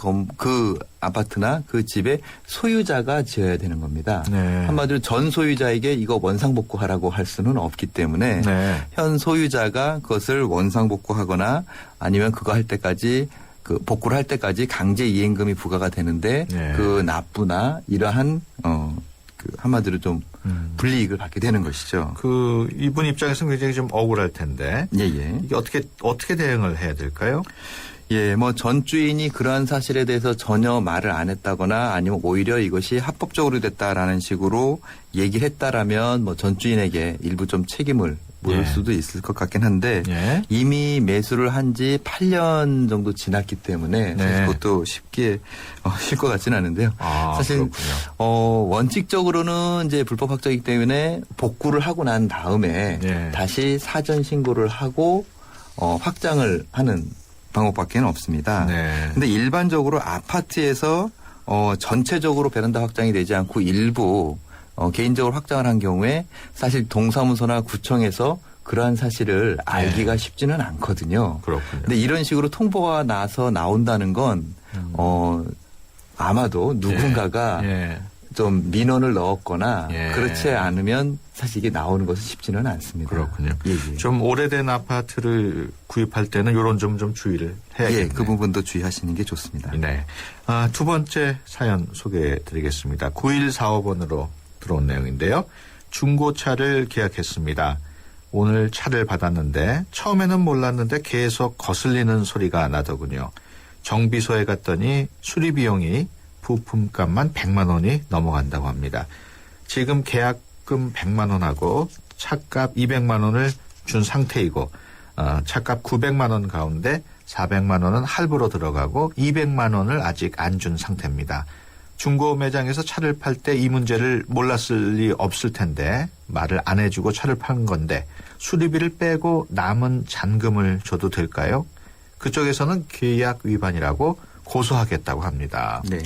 J: 아파트나 그 집의 소유자가 지어야 되는 겁니다.
A: 네.
J: 한마디로 전 소유자에게 이거 원상 복구하라고 할 수는 없기 때문에
A: 네.
J: 현 소유자가 그것을 원상 복구하거나 아니면 그거 할 때까지 그 복구를 할 때까지 강제 이행금이 부과가 되는데
A: 네.
J: 그 납부나 이러한 그 한마디로 좀 불이익을 받게 되는 것이죠.
A: 그 이분 입장에서는 굉장히 좀 억울할 텐데
J: 예예.
A: 이게 어떻게 대응을 해야 될까요?
J: 예, 뭐 전 주인이 그러한 사실에 대해서 전혀 말을 안 했다거나 아니면 오히려 이것이 합법적으로 됐다라는 식으로 얘기를 했다라면 뭐 전 주인에게 일부 좀 책임을 물을
A: 예.
J: 수도 있을 것 같긴 한데
A: 예.
J: 이미 매수를 한 지 8년 정도 지났기 때문에
A: 네.
J: 사실 그것도 쉽게 쉴 것 같지는 않은데요.
A: 아,
J: 사실
A: 그렇군요.
J: 원칙적으로는 이제 불법 확정이기 때문에 복구를 하고 난 다음에
A: 예.
J: 다시 사전 신고를 하고 확장을 하는 방법밖에 없습니다.
A: 네.
J: 근데 일반적으로 아파트에서 전체적으로 베란다 확장이 되지 않고 일부 개인적으로 확장을 한 경우에 사실 동사무소나 구청에서 그러한 사실을 알기가 쉽지는 않거든요.
A: 그렇군요.
J: 근데 이런 식으로 통보가 나서 나온다는 건 아마도 누군가가
A: 예.
J: 좀 민원을 넣었거나
A: 예.
J: 그렇지 않으면 사실 이게 나오는 것은 쉽지는 않습니다.
A: 그렇군요.
J: 예.
A: 좀 오래된 아파트를 구입할 때는 이런 점 좀 주의를 해야겠네요.
J: 예, 그 부분도 주의하시는 게 좋습니다.
A: 네. 두 번째 사연 소개해 드리겠습니다. 9145번으로 들어온 내용인데요. 중고차를 계약했습니다. 오늘 차를 받았는데 처음에는 몰랐는데 계속 거슬리는 소리가 나더군요. 정비소에 갔더니 수리 비용이 부품값만 100만 원이 넘어간다고 합니다. 지금 계약금 100만 원하고 차값 200만 원을 준 상태이고 차값 900만 원 가운데 400만 원은 할부로 들어가고 200만 원을 아직 안 준 상태입니다. 중고 매장에서 차를 팔 때 이 문제를 몰랐을 리 없을 텐데 말을 안 해주고 차를 판 건데 수리비를 빼고 남은 잔금을 줘도 될까요? 그쪽에서는 계약 위반이라고 고소하겠다고 합니다.
J: 네.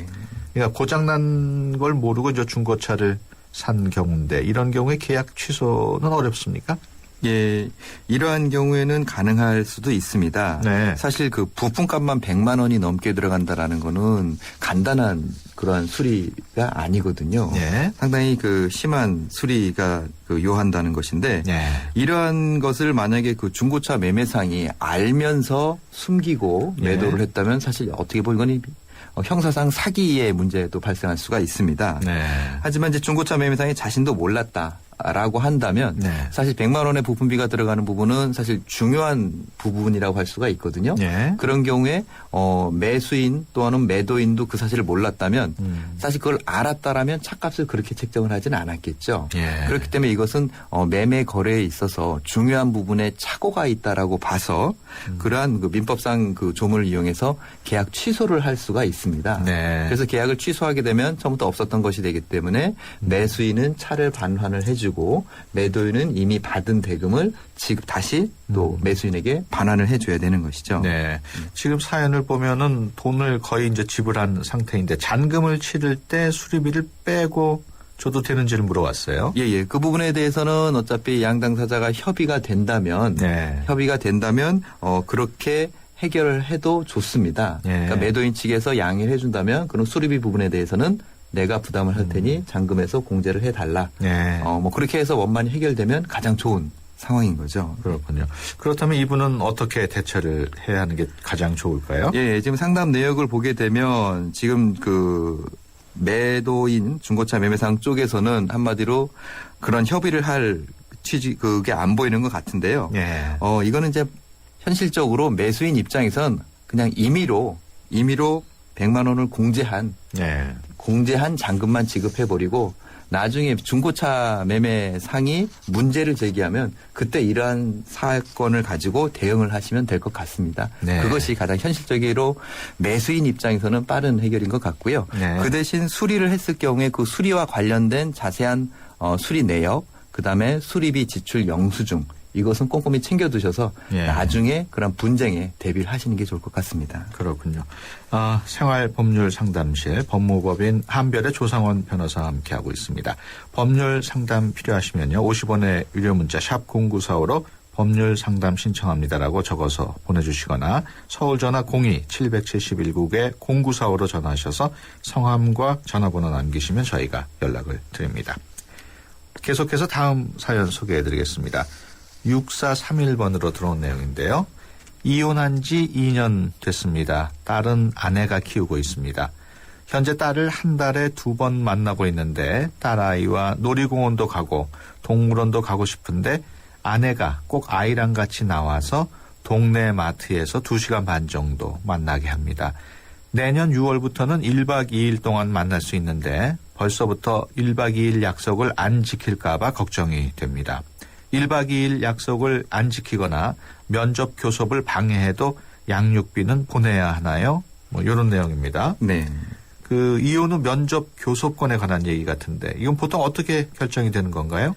A: 그러니까 고장난 걸 모르고 저 중고차를 산 경우인데 이런 경우에 계약 취소는 어렵습니까?
J: 예, 이러한 경우에는 가능할 수도 있습니다.
A: 네.
J: 사실 그 부품값만 100만 원이 넘게 들어간다라는 거는 간단한 그러한 수리가 아니거든요.
A: 네.
J: 상당히 그 심한 수리가 요한다는 것인데
A: 네.
J: 이러한 것을 만약에 그 중고차 매매상이 알면서 숨기고 매도를 했다면 사실 어떻게 보면 이건 형사상 사기의 문제도 발생할 수가 있습니다.
A: 네.
J: 하지만 이제 중고차 매매상이 자신도 몰랐다라고 한다면
A: 네.
J: 사실 100만 원의 부품비가 들어가는 부분은 사실 중요한 부분이라고 할 수가 있거든요.
A: 네.
J: 그런 경우에 매수인 또는 매도인도 그 사실을 몰랐다면 사실 그걸 알았다라면 차값을 그렇게 책정을 하지는 않았겠죠.
A: 예.
J: 그렇기 때문에 이것은 매매 거래에 있어서 중요한 부분에 착오가 있다라고 봐서 그러한 그 민법상 그 조문을 이용해서 계약 취소를 할 수가 있습니다.
A: 네.
J: 그래서 계약을 취소하게 되면 처음부터 없었던 것이 되기 때문에 매수인은 차를 반환을 해주고 매도인은 이미 받은 대금을 지금 다시 또 매수인에게 반환을 해줘야 되는 것이죠.
A: 네. 지금 사연을 보면은 돈을 거의 이제 지불한 상태인데 잔금을 치를 때 수리비를 빼고 줘도 되는지를 물어봤어요.
J: 예. 그 부분에 대해서는 어차피 양 당사자가 협의가 된다면
A: 네.
J: 그렇게 해결을 해도 좋습니다.
A: 예.
J: 그러니까 매도인 측에서 양해를 해준다면 그런 수리비 부분에 대해서는 내가 부담을 할 테니 잔금에서 공제를 해달라.
A: 네.
J: 그렇게 해서 원만히 해결되면 가장 좋은 상황인 거죠.
A: 그렇군요. 그렇다면 이분은 어떻게 대처를 해야 하는 게 가장 좋을까요?
J: 예, 지금 상담 내역을 보게 되면 지금 그 매도인 중고차 매매상 쪽에서는 한마디로 그런 협의를 할 취지 그게 안 보이는 것 같은데요.
A: 예.
J: 이거는 이제 현실적으로 매수인 입장에선 그냥 임의로 100만 원을 공제한 잔금만 지급해버리고 나중에 중고차 매매상이 문제를 제기하면 그때 이러한 사건을 가지고 대응을 하시면 될 것 같습니다.
A: 네.
J: 그것이 가장 현실적으로 매수인 입장에서는 빠른 해결인 것 같고요.
A: 네.
J: 그 대신 수리를 했을 경우에 그 수리와 관련된 자세한 수리 내역, 그다음에 수리비 지출 영수증 이것은 꼼꼼히 챙겨두셔서
A: 예.
J: 나중에 그런 분쟁에 대비를 하시는 게 좋을 것 같습니다.
A: 그렇군요. 생활법률상담실 법무법인 한별의 조상원 변호사와 함께하고 있습니다. 법률 상담 필요하시면요. 50원의 유료 문자 샵 0945로 법률 상담 신청합니다라고 적어서 보내주시거나 서울 전화 02-771국에 0945로 전화하셔서 성함과 전화번호 남기시면 저희가 연락을 드립니다. 계속해서 다음 사연 소개해드리겠습니다. 6431번으로 들어온 내용인데요. 이혼한 지 2년 됐습니다. 딸은 아내가 키우고 있습니다. 현재 딸을 한 달에 2번 만나고 있는데 딸아이와 놀이공원도 가고 동물원도 가고 싶은데 아내가 꼭 아이랑 같이 나와서 동네 마트에서 2시간 반 정도 만나게 합니다. 내년 6월부터는 1박 2일 동안 만날 수 있는데 벌써부터 1박 2일 약속을 안 지킬까 봐 걱정이 됩니다. 1박 2일 약속을 안 지키거나 면접 교섭을 방해해도 양육비는 보내야 하나요? 뭐 이런 내용입니다.
J: 네.
A: 그 이혼 후 면접 교섭권에 관한 얘기 같은데 이건 보통 어떻게 결정이 되는 건가요?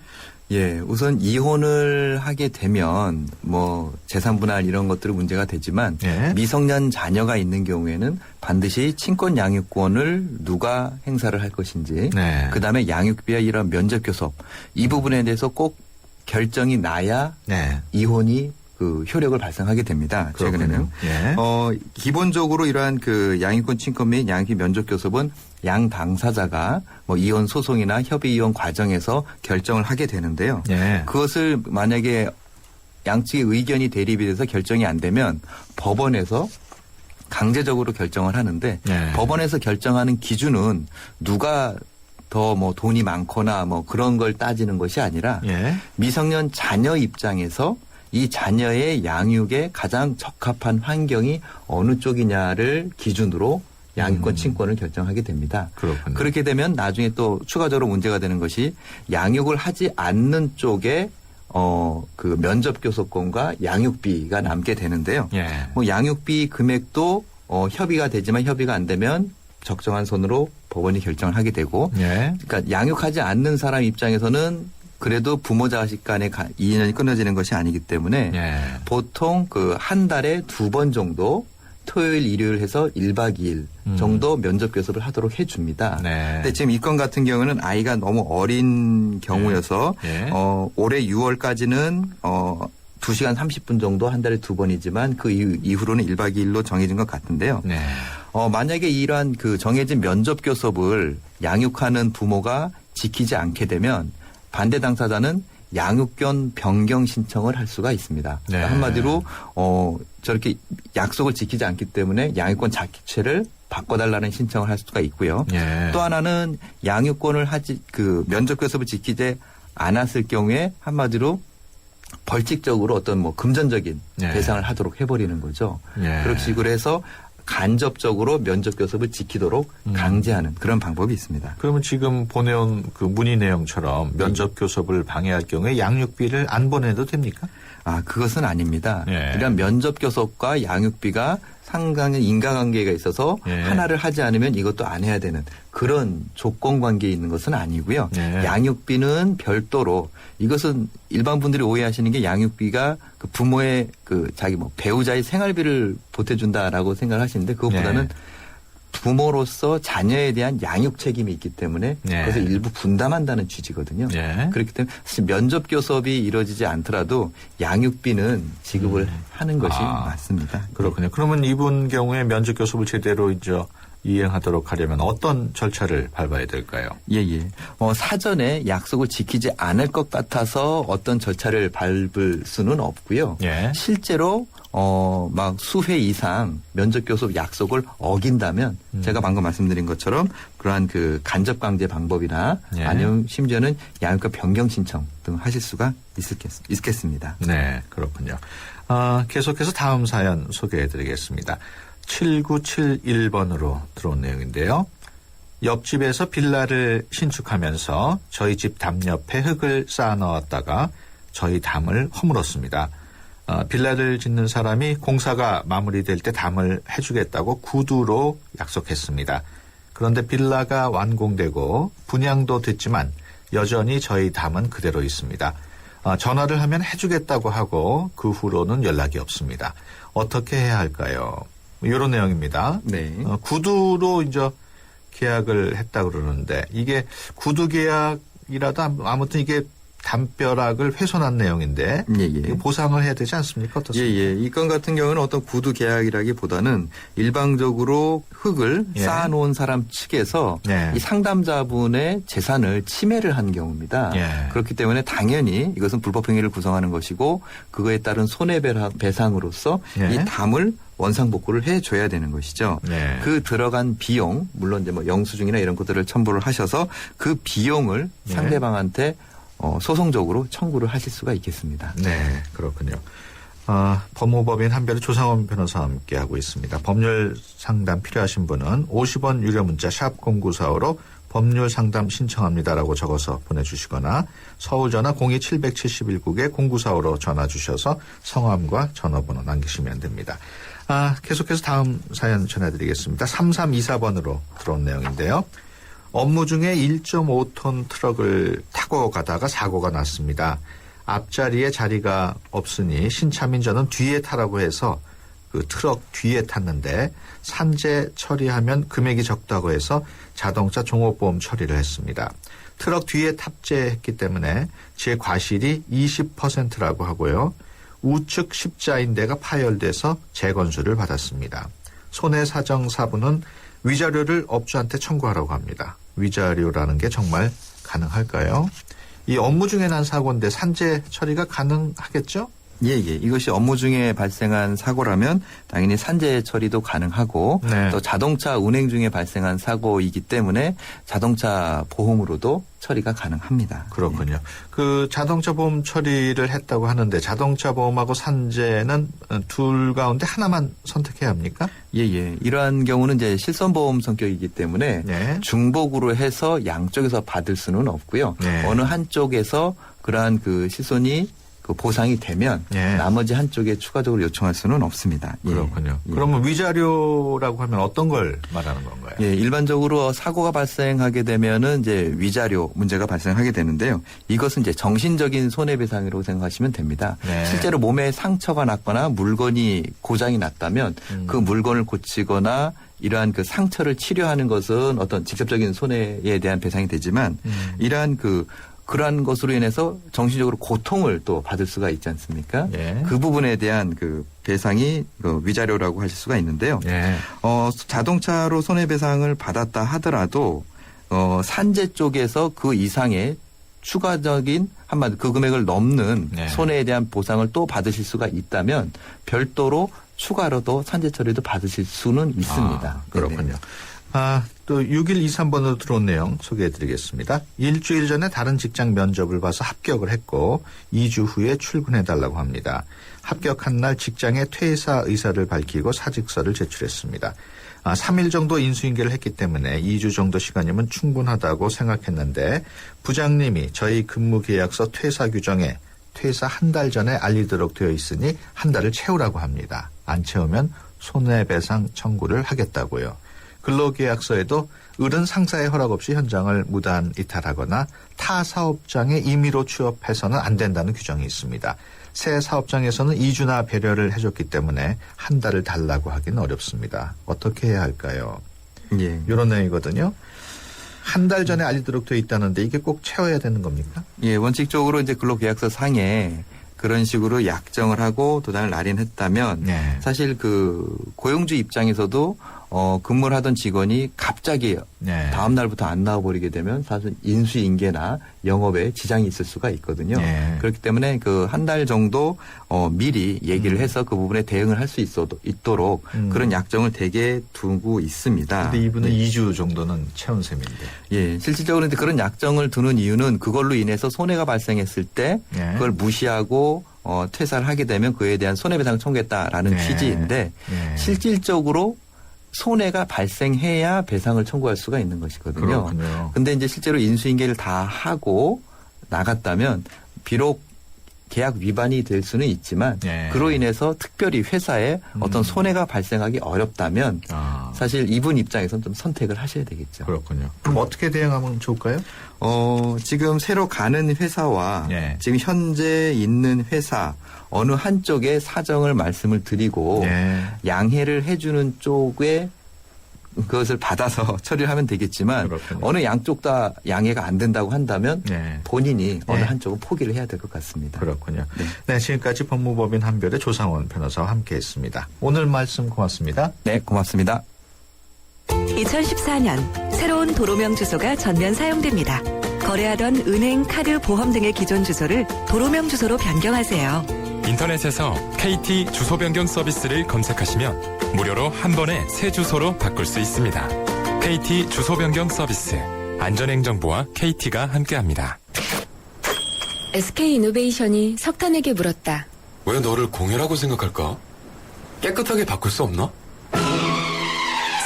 J: 예, 우선 이혼을 하게 되면 뭐 재산 분할 이런 것들은 문제가 되지만
A: 예.
J: 미성년 자녀가 있는 경우에는 반드시 친권 양육권을 누가 행사를 할 것인지
A: 네.
J: 그다음에 양육비와 이런 면접 교섭 이 부분에 대해서 꼭 결정이 나야
A: 네.
J: 이혼이 그 효력을 발생하게 됩니다. 최근에는.
A: 예.
J: 기본적으로 이러한 그 양육권 친권 및 양육비 면접 교섭은 양 당사자가 뭐 이혼 소송이나 협의 이혼 과정에서 결정을 하게 되는데요.
A: 예.
J: 그것을 만약에 양측의 의견이 대립이 돼서 결정이 안 되면 법원에서 강제적으로 결정을 하는데
A: 예.
J: 법원에서 결정하는 기준은 누가 더 뭐 돈이 많거나 뭐 그런 걸 따지는 것이 아니라
A: 예.
J: 미성년 자녀 입장에서 이 자녀의 양육에 가장 적합한 환경이 어느 쪽이냐를 기준으로 양육권 친권을 결정하게 됩니다.
A: 그렇군요.
J: 그렇게 되면 나중에 또 추가적으로 문제가 되는 것이 양육을 하지 않는 쪽에 그 면접 교섭권과 양육비가 남게 되는데요.
A: 예.
J: 뭐 양육비 금액도 협의가 되지만 협의가 안 되면 적정한 선으로 법원이 결정을 하게 되고
A: 예.
J: 그러니까 양육하지 않는 사람 입장에서는 그래도 부모 자식 간의 인연이 끊어지는 것이 아니기 때문에
A: 예.
J: 보통 그 한 달에 2번 정도 토요일 일요일 해서 1박 2일 정도 면접 교섭을 하도록 해줍니다.
A: 네.
J: 근데 지금 이 건 같은 경우는 아이가 너무 어린 경우여서
A: 예.
J: 올해 6월까지는 2시간 30분 정도 한 달에 2번이지만 그 이후로는 1박 2일로 정해진 것 같은데요.
A: 네.
J: 만약에 이러한 그 정해진 면접 교섭을 양육하는 부모가 지키지 않게 되면 반대 당사자는 양육권 변경 신청을 할 수가 있습니다.
A: 네.
J: 한마디로 저렇게 약속을 지키지 않기 때문에 양육권 자체를 바꿔달라는 신청을 할 수가 있고요.
A: 예.
J: 또 하나는 양육권을 그 면접 교섭을 지키지 않았을 경우에 한마디로 벌칙적으로 어떤 뭐 금전적인
A: 예.
J: 배상을 하도록 해버리는 거죠.
A: 예.
J: 그런 식으로 해서 간접적으로 면접 교섭을 지키도록 강제하는 그런 방법이 있습니다.
A: 그러면 지금 보내온 그 문의 내용처럼 면접 교섭을 방해할 경우에 양육비를 안 보내도 됩니까?
J: 그것은 아닙니다.
A: 예.
J: 이런 면접 교섭과 양육비가 상당히 인과관계가 있어서
A: 예.
J: 하나를 하지 않으면 이것도 안 해야 되는 그런 조건 관계에 있는 것은 아니고요.
A: 예.
J: 양육비는 별도로 이것은 일반 분들이 오해하시는 게 양육비가 그 부모의 그 자기 뭐 배우자의 생활비를 보태준다라고 생각을 하시는데 그것보다는
A: 예.
J: 부모로서 자녀에 대한 양육 책임이 있기 때문에
A: 예.
J: 그래서 일부 분담한다는 취지거든요.
A: 예.
J: 그렇기 때문에 사실 면접 교섭이 이루어지지 않더라도 양육비는 지급을 하는 것이 맞습니다.
A: 그렇군요. 그러면 이분 경우에 면접 교섭을 제대로 이제 이행하도록 하려면 어떤 절차를 밟아야 될까요?
J: 예. 사전에 약속을 지키지 않을 것 같아서 어떤 절차를 밟을 수는 없고요.
A: 예.
J: 실제로 막 수회 이상 면접 교섭 약속을 어긴다면 제가 방금 말씀드린 것처럼 그러한 그 간접 강제 방법이나
A: 예.
J: 아니면 심지어는 양육권 변경 신청 등 하실 수가 있겠습니다.
A: 네, 그렇군요. 계속해서 다음 사연 소개해드리겠습니다. 7971번으로 들어온 내용인데요. 옆집에서 빌라를 신축하면서 저희 집 담 옆에 흙을 쌓아 넣었다가 저희 담을 허물었습니다. 빌라를 짓는 사람이 공사가 마무리될 때 담을 해주겠다고 구두로 약속했습니다. 그런데 빌라가 완공되고 분양도 됐지만 여전히 저희 담은 그대로 있습니다. 전화를 하면 해주겠다고 하고 그 후로는 연락이 없습니다. 어떻게 해야 할까요? 이런 내용입니다.
J: 네.
A: 구두로 이제 계약을 했다 그러는데 이게 구두 계약이라도 아무튼 이게 담벼락을 훼손한 내용인데
J: 예, 예.
A: 이거 보상을 해야 되지 않습니까? 어떻습니까?
J: 예, 예. 이 건 같은 경우는 어떤 구두 계약이라기보다는 일방적으로 흙을
A: 예.
J: 쌓아놓은 사람 측에서
A: 예.
J: 이 상담자분의 재산을 침해를 한 경우입니다.
A: 예.
J: 그렇기 때문에 당연히 이것은 불법행위를 구성하는 것이고 그거에 따른 손해배상으로서
A: 예.
J: 이 담을 원상복구를 해줘야 되는 것이죠.
A: 예.
J: 그 들어간 비용, 물론 이제 뭐 영수증이나 이런 것들을 첨부를 하셔서 그 비용을
A: 예.
J: 상대방한테 소송적으로 청구를 하실 수가 있겠습니다.
A: 네, 그렇군요. 법무법인 한별의 조상원 변호사와 함께하고 있습니다. 법률 상담 필요하신 분은 50원 유료 문자 샵 0945로 법률 상담 신청합니다라고 적어서 보내주시거나 서울 전화 02771국에 0945로 전화 주셔서 성함과 전화번호 남기시면 됩니다. 계속해서 다음 사연 전해드리겠습니다. 3324번으로 들어온 내용인데요. 업무 중에 1.5톤 트럭을 타고 가다가 사고가 났습니다. 앞자리에 자리가 없으니 신차민 저는 뒤에 타라고 해서 그 트럭 뒤에 탔는데 산재 처리하면 금액이 적다고 해서 자동차 종합보험 처리를 했습니다. 트럭 뒤에 탑재했기 때문에 제 과실이 20%라고 하고요. 우측 십자인대가 파열돼서 재건수를 받았습니다. 손해사정사부는 위자료를 업주한테 청구하라고 합니다. 위자료라는 게 정말 가능할까요? 이 업무 중에 난 사고인데 산재 처리가 가능하겠죠?
J: 예, 예. 이것이 업무 중에 발생한 사고라면 당연히 산재 처리도 가능하고
A: 네.
J: 또 자동차 운행 중에 발생한 사고이기 때문에 자동차 보험으로도 처리가 가능합니다.
A: 그렇군요. 그 자동차 보험 처리를 했다고 하는데 자동차 보험하고 산재는 둘 가운데 하나만 선택해야 합니까?
J: 예, 예. 이러한 경우는 이제 실손보험 성격이기 때문에
A: 네.
J: 중복으로 해서 양쪽에서 받을 수는 없고요.
A: 네.
J: 어느 한쪽에서 그러한 그 실손이 그 보상이 되면
A: 예.
J: 나머지 한쪽에 추가적으로 요청할 수는 없습니다. 예.
A: 그렇군요.
J: 예.
A: 그러면 위자료라고 하면 어떤 걸 말하는 건가요?
J: 예, 일반적으로 사고가 발생하게 되면은 이제 위자료 문제가 발생하게 되는데요. 이것은 이제 정신적인 손해배상이라고 생각하시면 됩니다.
A: 네.
J: 실제로 몸에 상처가 났거나 물건이 고장이 났다면 그 물건을 고치거나 이러한 그 상처를 치료하는 것은 어떤 직접적인 손해에 대한 배상이 되지만 이러한 그러한 것으로 인해서 정신적으로 고통을 또 받을 수가 있지 않습니까?
A: 예.
J: 그 부분에 대한 그 배상이 위자료라고 하실 수가 있는데요.
A: 예.
J: 자동차로 손해배상을 받았다 하더라도 산재 쪽에서 그 이상의 추가적인 한마디 그 금액을 넘는
A: 네.
J: 손해에 대한 보상을 또 받으실 수가 있다면 별도로 추가로도 산재 처리도 받으실 수는 있습니다.
A: 그렇군요.
J: 네네.
A: 또 6123번으로 들어온 내용 소개해드리겠습니다. 일주일 전에 다른 직장 면접을 봐서 합격을 했고 2주 후에 출근해달라고 합니다. 합격한 날 직장에 퇴사 의사를 밝히고 사직서를 제출했습니다. 3일 정도 인수인계를 했기 때문에 2주 정도 시간이면 충분하다고 생각했는데 부장님이 저희 근무계약서 퇴사 규정에 퇴사 한 달 전에 알리도록 되어 있으니 한 달을 채우라고 합니다. 안 채우면 손해배상 청구를 하겠다고요. 근로계약서에도 을은 상사의 허락 없이 현장을 무단 이탈하거나 타 사업장에 임의로 취업해서는 안 된다는 규정이 있습니다. 새 사업장에서는 2주나 배려를 해줬기 때문에 한 달을 달라고 하기는 어렵습니다. 어떻게 해야 할까요?
J: 예.
A: 이런 내용이거든요. 한 달 전에 알리도록 되어 있다는데 이게 꼭 채워야 되는 겁니까?
J: 예, 원칙적으로 이제 근로계약서 상에 그런 식으로 약정을 하고 도장을 날인했다면
A: 네.
J: 사실 그 고용주 입장에서도 근무를 하던 직원이 갑자기
A: 네.
J: 다음 날부터 안 나와버리게 되면 사실 인수인계나 영업에 지장이 있을 수가 있거든요.
A: 네.
J: 그렇기 때문에 그 한 달 정도 미리 얘기를 해서 그 부분에 대응을 할 수 있도록 그런 약정을 대개 두고 있습니다.
A: 근데 이분은 2주 정도는 채운 셈인데.
J: 예, 실질적으로 이제 그런 약정을 두는 이유는 그걸로 인해서 손해가 발생했을 때
A: 네.
J: 그걸 무시하고 퇴사를 하게 되면 그에 대한 손해배상을 청구했다라는
A: 네.
J: 취지인데
A: 네.
J: 실질적으로 손해가 발생해야 배상을 청구할 수가 있는 것이거든요.
A: 그렇군요.
J: 근데 이제 실제로 인수인계를 다 하고 나갔다면 비록 계약 위반이 될 수는 있지만
A: 네.
J: 그로 인해서 특별히 회사에 어떤 손해가 발생하기 어렵다면 사실 이분 입장에서는 좀 선택을 하셔야 되겠죠.
A: 그렇군요. 그럼 어떻게 대응하면 좋을까요?
J: 지금 새로 가는 회사와
A: 네.
J: 지금 현재 있는 회사 어느 한쪽에 사정을 말씀을 드리고
A: 네.
J: 양해를 해주는 쪽에 그것을 받아서 처리를 하면 되겠지만
A: 그렇군요.
J: 어느 양쪽 다 양해가 안 된다고 한다면
A: 네.
J: 본인이 어느
A: 네.
J: 한쪽은 포기를 해야 될 것 같습니다.
A: 그렇군요. 네, 지금까지 법무법인 한별의 조상원 변호사와 함께했습니다. 오늘 말씀 고맙습니다.
J: 네, 고맙습니다.
B: 2014년 새로운 도로명 주소가 전면 사용됩니다. 거래하던 은행, 카드, 보험 등의 기존 주소를 도로명 주소로 변경하세요.
K: 인터넷에서 KT 주소 변경 서비스를 검색하시면 무료로 한 번에 새 주소로 바꿀 수 있습니다. KT 주소 변경 서비스. 안전행정부와 KT가 함께합니다.
G: SK이노베이션이 석탄에게 물었다.
K: 왜 너를 공유라고 생각할까? 깨끗하게 바꿀 수 없나?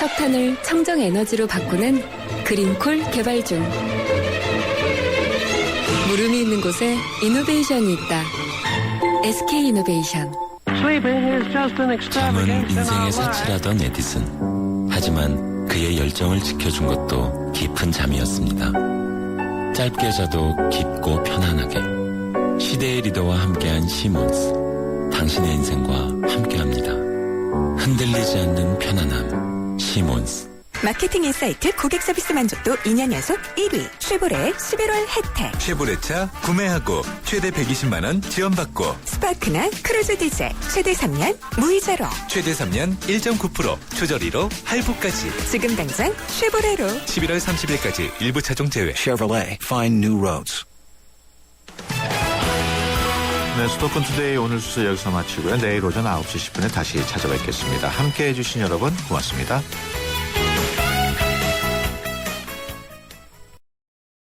G: 석탄을 청정 에너지로 바꾸는 그린콜 개발 중. 물음이 있는 곳에 이노베이션이 있다. SK이노베이션.
L: 잠은 인생의 사치라던 에디슨. 하지만 그의 열정을 지켜준 것도 깊은 잠이었습니다. 짧게 자도 깊고 편안하게. 시대의 리더와 함께한 시몬스. 당신의 인생과 함께합니다. 흔들리지 않는 편안함. 시몬스.
B: 마케팅 인사이트 고객 서비스 만족도 2년 연속 1위. 쉐보레 11월 혜택.
E: 쉐보레차 구매하고 최대 120만 원 지원받고
B: 스파크나 크루즈 디젤 최대 3년 무이자로.
E: 최대 3년 1.9% 초저리로 할부까지.
B: 지금 당장 쉐보레로.
E: 11월 30일까지 일부 차종 제외.
M: Chevrolet, find new roads.
A: 네, 수도권 투데이 오늘 수서 여기서 마치고요. 내일 오전 9시 10분에 다시 찾아뵙겠습니다. 함께해 주신 여러분 고맙습니다.